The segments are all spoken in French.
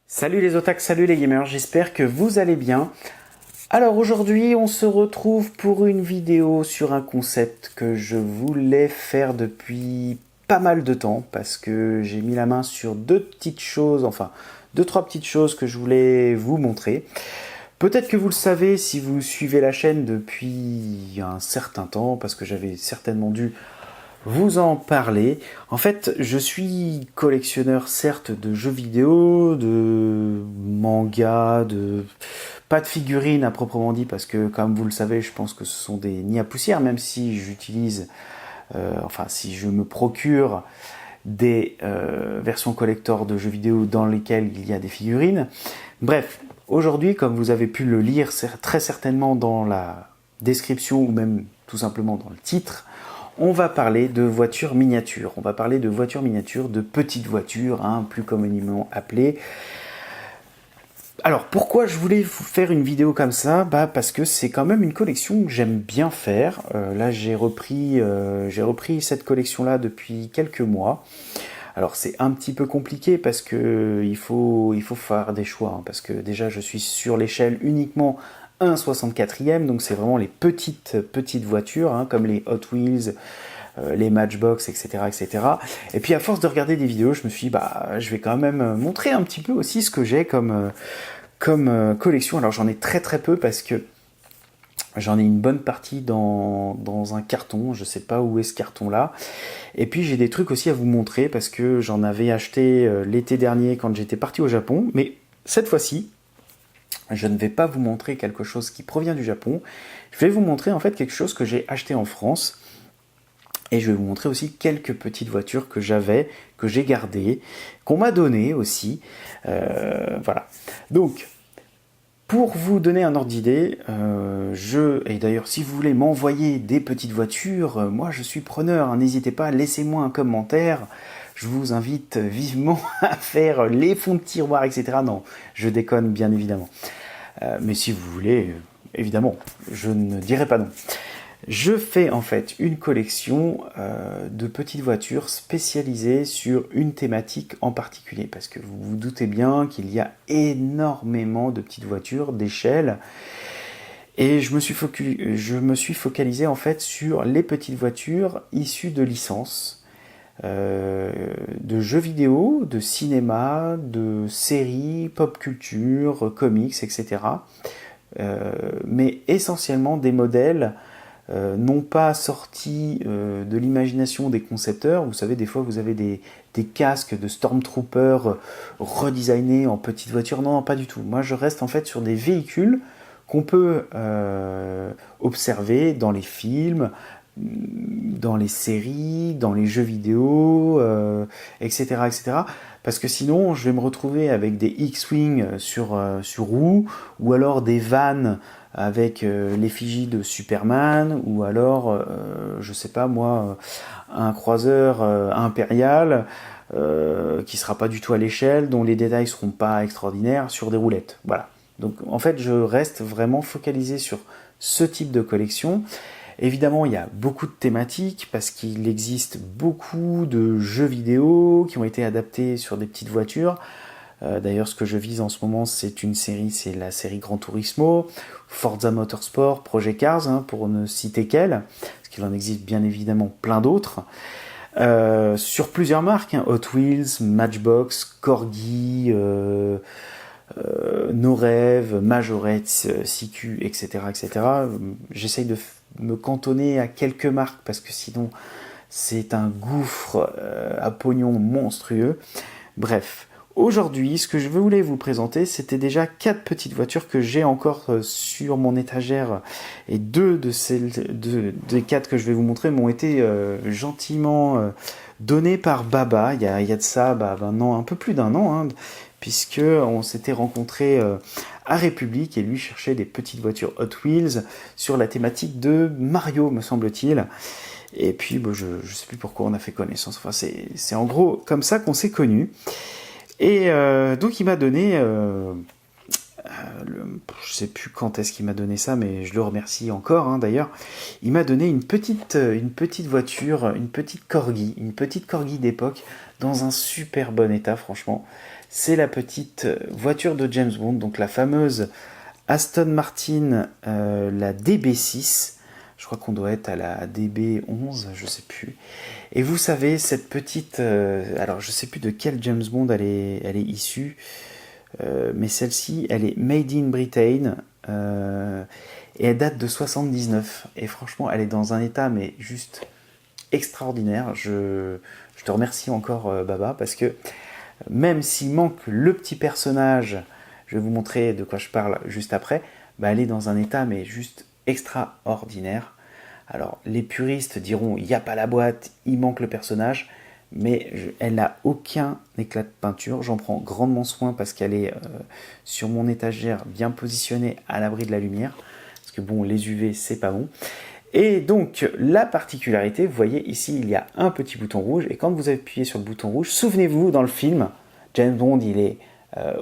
Salut les otaks, salut les gamers, j'espère que vous allez bien. Alors aujourd'hui on se retrouve pour une vidéo sur un concept que je voulais faire depuis pas mal de temps parce que j'ai mis la main sur deux petites choses, enfin deux trois petites choses que je voulais vous montrer. Peut-être que vous le savez si vous suivez la chaîne depuis un certain temps parce que j'avais certainement dû vous en parler. En fait, je suis collectionneur certes de jeux vidéo, de mangas, de pas de figurines à proprement dit parce que comme vous le savez, je pense que ce sont des nids à poussière même si j'utilise si je me procure des versions collector de jeux vidéo dans lesquelles il y a des figurines. Bref, aujourd'hui, comme vous avez pu le lire très certainement dans la description ou même tout simplement dans le titre, on va parler de voitures miniatures. On va parler de voitures miniatures, de petites voitures, plus communément appelées. Alors, pourquoi je voulais vous faire une vidéo comme ça? Parce que c'est quand même une collection que j'aime bien faire. Là, j'ai repris cette collection-là depuis quelques mois. Alors, c'est un petit peu compliqué parce que il faut faire des choix. Parce que déjà, je suis sur l'échelle uniquement 1/64e, donc c'est vraiment les petites voitures, comme les Hot Wheels, les Matchbox, etc., etc. Et puis à force de regarder des vidéos, je me suis dit, je vais quand même montrer un petit peu aussi ce que j'ai comme collection. Alors j'en ai très très peu parce que j'en ai une bonne partie dans un carton, je sais pas où est ce carton là. Et puis j'ai des trucs aussi à vous montrer parce que j'en avais acheté l'été dernier quand j'étais parti au Japon, mais cette fois-ci, je ne vais pas vous montrer quelque chose qui provient du Japon, je vais vous montrer en fait quelque chose que j'ai acheté en France, et je vais vous montrer aussi quelques petites voitures que j'avais, que j'ai gardées, qu'on m'a données aussi, voilà. Donc, pour vous donner un ordre d'idée, et d'ailleurs si vous voulez m'envoyer des petites voitures, moi je suis preneur, n'hésitez pas, laissez-moi un commentaire, je vous invite vivement à faire les fonds de tiroir, etc. Non, je déconne bien évidemment. Mais si vous voulez, évidemment, je ne dirai pas non. Je fais en fait une collection de petites voitures spécialisées sur une thématique en particulier. Parce que vous vous doutez bien qu'il y a énormément de petites voitures d'échelle. Et je me suis focalisé en fait sur les petites voitures issues de licences. De jeux vidéo, de cinéma, de séries, pop culture, comics, etc. Mais essentiellement des modèles non pas sortis de l'imagination des concepteurs. Vous savez, des fois vous avez des casques de Stormtroopers redesignés en petites voitures. Non, pas du tout. Moi je reste en fait sur des véhicules qu'on peut observer dans les films, dans les séries, dans les jeux vidéo, etc., etc. Parce que sinon, je vais me retrouver avec des X-Wing sur roues, ou alors des vannes avec l'effigie de Superman, ou alors, je sais pas moi, un croiseur impérial qui sera pas du tout à l'échelle, dont les détails seront pas extraordinaires, sur des roulettes. Voilà. Donc en fait, je reste vraiment focalisé sur ce type de collection. Évidemment, il y a beaucoup de thématiques parce qu'il existe beaucoup de jeux vidéo qui ont été adaptés sur des petites voitures. D'ailleurs, ce que je vise en ce moment, c'est la série Gran Turismo, Forza Motorsport, Project Cars, pour ne citer qu'elle, parce qu'il en existe bien évidemment plein d'autres. Sur plusieurs marques, Hot Wheels, Matchbox, Corgi, No Rêve, Majorette, CQ, etc., etc. J'essaye de me cantonner à quelques marques parce que sinon c'est un gouffre à pognon monstrueux. Bref, aujourd'hui, ce que je voulais vous présenter, c'était déjà 4 petites voitures que j'ai encore sur mon étagère, et des 4 que je vais vous montrer m'ont été gentiment données par Baba. Il y a de ça maintenant un peu plus d'un an, puisque on s'était rencontrés à République et lui cherchait des petites voitures Hot Wheels sur la thématique de Mario, me semble-t-il. Et puis je sais plus pourquoi on a fait connaissance. Enfin, c'est en gros comme ça qu'on s'est connus. Et donc il m'a donné, je sais plus quand est-ce qu'il m'a donné ça, mais je le remercie encore d'ailleurs. Il m'a donné une petite voiture, une petite Corgi d'époque, dans un super bon état franchement. c'est la petite voiture de James Bond, donc la fameuse Aston Martin, la DB6. Je crois qu'on doit être à la DB11, je sais plus. Et vous savez, cette petite... alors, je sais plus de quel James Bond elle est issue, mais celle-ci, elle est Made in Britain, et elle date de 79. Et franchement, elle est dans un état, mais juste extraordinaire. Je te remercie encore, Baba, parce que même s'il manque le petit personnage, je vais vous montrer de quoi je parle juste après, bah, elle est dans un état, mais juste extraordinaire. Alors, les puristes diront, il n'y a pas la boîte, il manque le personnage, mais elle n'a aucun éclat de peinture. J'en prends grandement soin parce qu'elle est sur mon étagère, bien positionnée à l'abri de la lumière, parce que bon, les UV, c'est pas bon. Et donc, la particularité, vous voyez ici, il y a un petit bouton rouge, et quand vous appuyez sur le bouton rouge, souvenez-vous, dans le film, James Bond, il est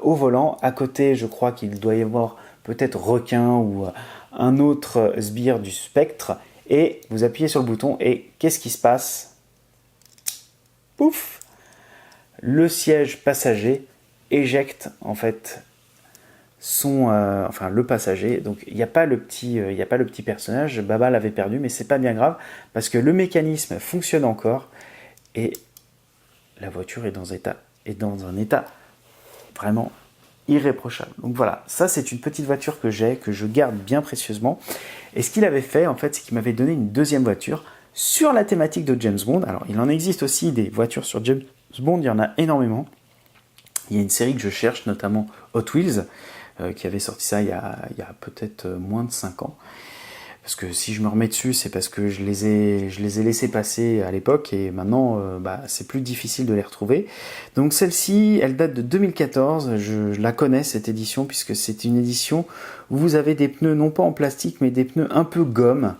au volant. À côté, je crois qu'il doit y avoir peut-être requin ou un autre sbire du spectre, et vous appuyez sur le bouton, et qu'est-ce qui se passe? Pouf! Le siège passager éjecte, en fait, le passager. Donc il n'y a pas le petit personnage. Baba l'avait perdu, mais c'est pas bien grave parce que le mécanisme fonctionne encore et la voiture est dans un état vraiment irréprochable. Donc voilà, ça c'est une petite voiture que je garde bien précieusement. Et ce qu'il avait fait en fait, c'est qu'il m'avait donné une deuxième voiture sur la thématique de James Bond. Alors il en existe aussi des voitures sur James Bond, il y en a énormément. Il y a une série que je cherche, notamment Hot Wheels, qui avait sorti ça il y a peut-être moins de 5 ans. Parce que si je me remets dessus, c'est parce que je les ai laissés passer à l'époque et maintenant c'est plus difficile de les retrouver. Donc celle-ci, elle date de 2014, je la connais cette édition puisque c'est une édition où vous avez des pneus non pas en plastique mais des pneus un peu gomme.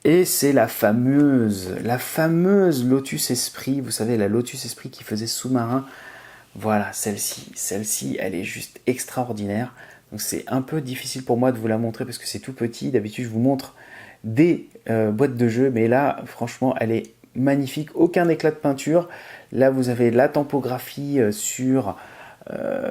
Et c'est la fameuse Lotus Esprit, vous savez la Lotus Esprit qui faisait sous-marin. Voilà, celle-ci, elle est juste extraordinaire. Donc c'est un peu difficile pour moi de vous la montrer parce que c'est tout petit. D'habitude, je vous montre des boîtes de jeux, mais là, franchement, elle est magnifique. Aucun éclat de peinture. Là, vous avez la tempographie sur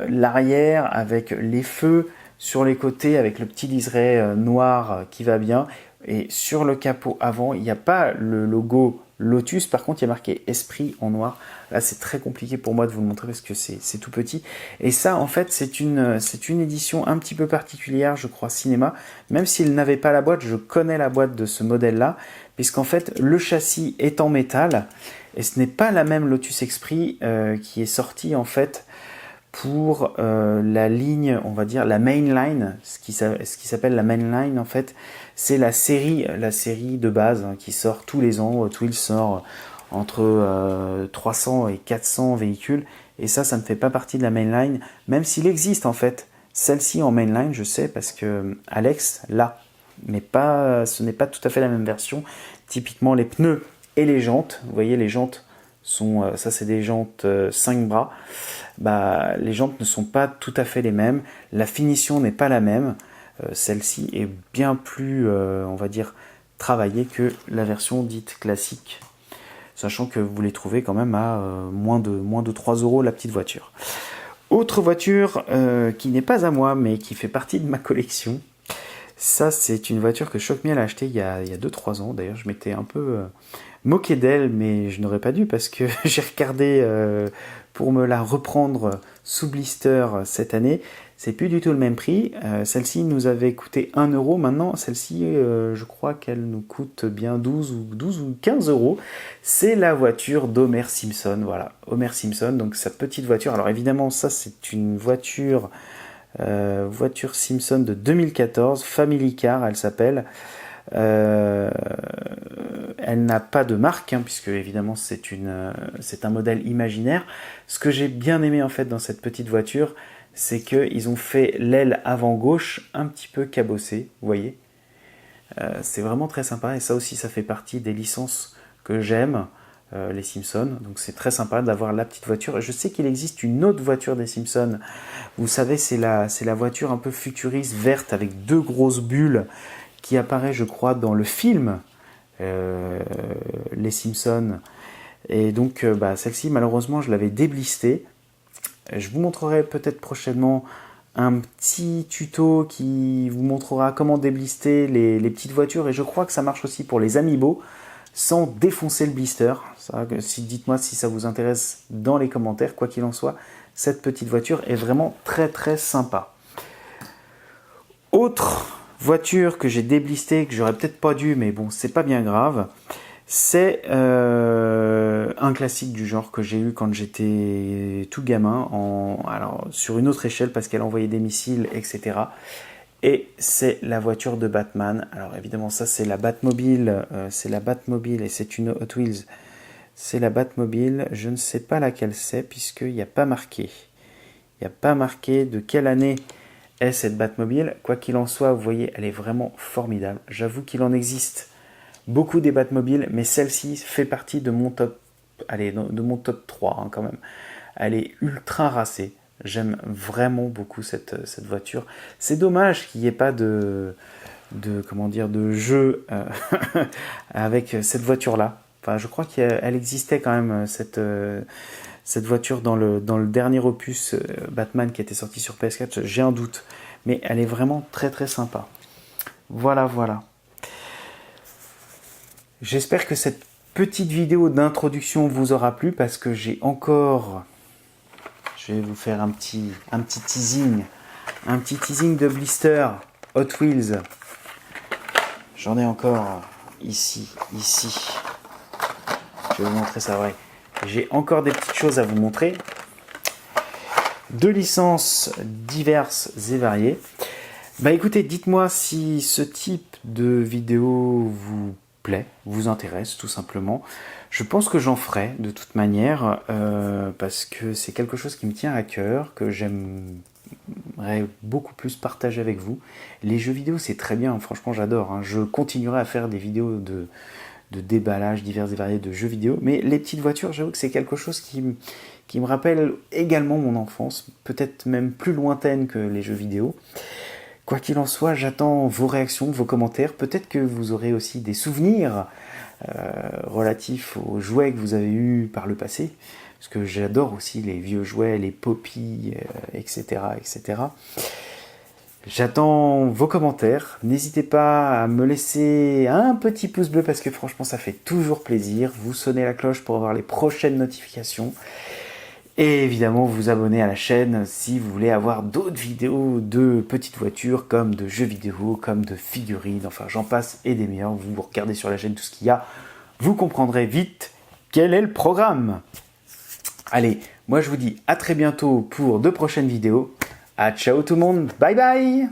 l'arrière avec les feux sur les côtés avec le petit liseré noir qui va bien. Et sur le capot avant, il n'y a pas le logo Lotus, par contre il y a marqué Esprit en noir. Là c'est très compliqué pour moi de vous le montrer parce que c'est tout petit. Et ça en fait c'est une édition un petit peu particulière, je crois, cinéma. Même s'il n'avait pas la boîte, je connais la boîte de ce modèle là, puisqu'en fait le châssis est en métal. Et ce n'est pas la même Lotus Esprit qui est sortie en fait pour la ligne, on va dire la mainline, ce qui s'appelle la mainline en fait, c'est la série de base qui sort tous les ans. Hot Wheels sort entre 300 et 400 véhicules et ça ne fait pas partie de la mainline, même s'il existe en fait celle-ci en mainline, je sais parce que Alex l'a, mais ce n'est pas tout à fait la même version. Typiquement les pneus et les jantes, vous voyez les jantes ça c'est des jantes 5 bras. Les jantes ne sont pas tout à fait les mêmes, la finition n'est pas la même, celle-ci est bien plus, on va dire, travaillée que la version dite classique, sachant que vous les trouvez quand même à moins de 3 € la petite voiture. Autre voiture qui n'est pas à moi, mais qui fait partie de ma collection, ça c'est une voiture que Choc Miel a achetée il y a 2-3 ans, d'ailleurs je m'étais un peu moqué d'elle, mais je n'aurais pas dû parce que j'ai regardé pour me la reprendre sous blister cette année. C'est plus du tout le même prix. Celle-ci nous avait coûté 1 €. Maintenant, celle-ci, je crois qu'elle nous coûte bien 12 ou 15 €. C'est la voiture d'Homer Simpson. Voilà, Homer Simpson, donc sa petite voiture. Alors évidemment, ça c'est une voiture Simpson de 2014, Family Car, elle s'appelle. Elle n'a pas de marque, puisque évidemment c'est un modèle imaginaire. Ce que j'ai bien aimé en fait dans cette petite voiture, c'est qu'ils ont fait l'aile avant gauche un petit peu cabossée, vous voyez. C'est vraiment très sympa, et ça aussi ça fait partie des licences que j'aime, les Simpsons. Donc c'est très sympa d'avoir la petite voiture. Je sais qu'il existe une autre voiture des Simpsons. Vous savez, c'est la voiture un peu futuriste, verte, avec 2 grosses bulles, qui apparaît, je crois, dans le film Les Simpsons. Et donc, celle-ci, malheureusement, je l'avais déblistée. Je vous montrerai peut-être prochainement un petit tuto qui vous montrera comment déblister les petites voitures. Et je crois que ça marche aussi pour les amiibo sans défoncer le blister. Dites-moi si ça vous intéresse dans les commentaires. Quoi qu'il en soit, cette petite voiture est vraiment très très sympa. Autre voiture que j'ai déblistée, que j'aurais peut-être pas dû, mais bon, c'est pas bien grave. C'est un classique du genre que j'ai eu quand j'étais tout gamin, alors, sur une autre échelle parce qu'elle envoyait des missiles, etc. Et c'est la voiture de Batman. Alors évidemment, ça c'est la Batmobile, et c'est une Hot Wheels. C'est la Batmobile, je ne sais pas laquelle c'est puisqu'il n'y a pas marqué. Il n'y a pas marqué de quelle année est cette Batmobile. Quoi qu'il en soit, vous voyez, elle est vraiment formidable. J'avoue qu'il en existe beaucoup des Batmobiles, mais celle-ci fait partie de mon top, de mon top 3 quand même. Elle est ultra racée. J'aime vraiment beaucoup cette voiture. C'est dommage qu'il n'y ait pas de jeu avec cette voiture-là. Enfin, je crois qu'elle existait quand même, cette voiture dans le dernier opus Batman qui était sorti sur PS4. J'ai un doute, mais elle est vraiment très très sympa. Voilà. J'espère que cette petite vidéo d'introduction vous aura plu parce que je vais vous faire un petit teasing de blister Hot Wheels. J'en ai encore ici. Je vais vous montrer ça, ouais. J'ai encore des petites choses à vous montrer. De licences diverses et variées. Bah écoutez, dites-moi si ce type de vidéo vous plaît, vous intéresse tout simplement. Je pense que j'en ferai de toute manière parce que c'est quelque chose qui me tient à cœur, que j'aimerais beaucoup plus partager avec vous. Les jeux vidéo c'est très bien, franchement j'adore. Je continuerai à faire des vidéos de déballage divers et variés de jeux vidéo, mais les petites voitures, j'avoue que c'est quelque chose qui me rappelle également mon enfance, peut-être même plus lointaine que les jeux vidéo. Quoi qu'il en soit, j'attends vos réactions, vos commentaires. Peut-être que vous aurez aussi des souvenirs relatifs aux jouets que vous avez eus par le passé. Parce que j'adore aussi les vieux jouets, les Poppy, etc., etc. J'attends vos commentaires. N'hésitez pas à me laisser un petit pouce bleu parce que franchement, ça fait toujours plaisir. Vous sonnez la cloche pour avoir les prochaines notifications. Et évidemment, vous abonner à la chaîne si vous voulez avoir d'autres vidéos de petites voitures, comme de jeux vidéo, comme de figurines, enfin j'en passe et des meilleurs. Vous regardez sur la chaîne tout ce qu'il y a, vous comprendrez vite quel est le programme. Allez, moi je vous dis à très bientôt pour de prochaines vidéos. À ciao tout le monde, bye bye!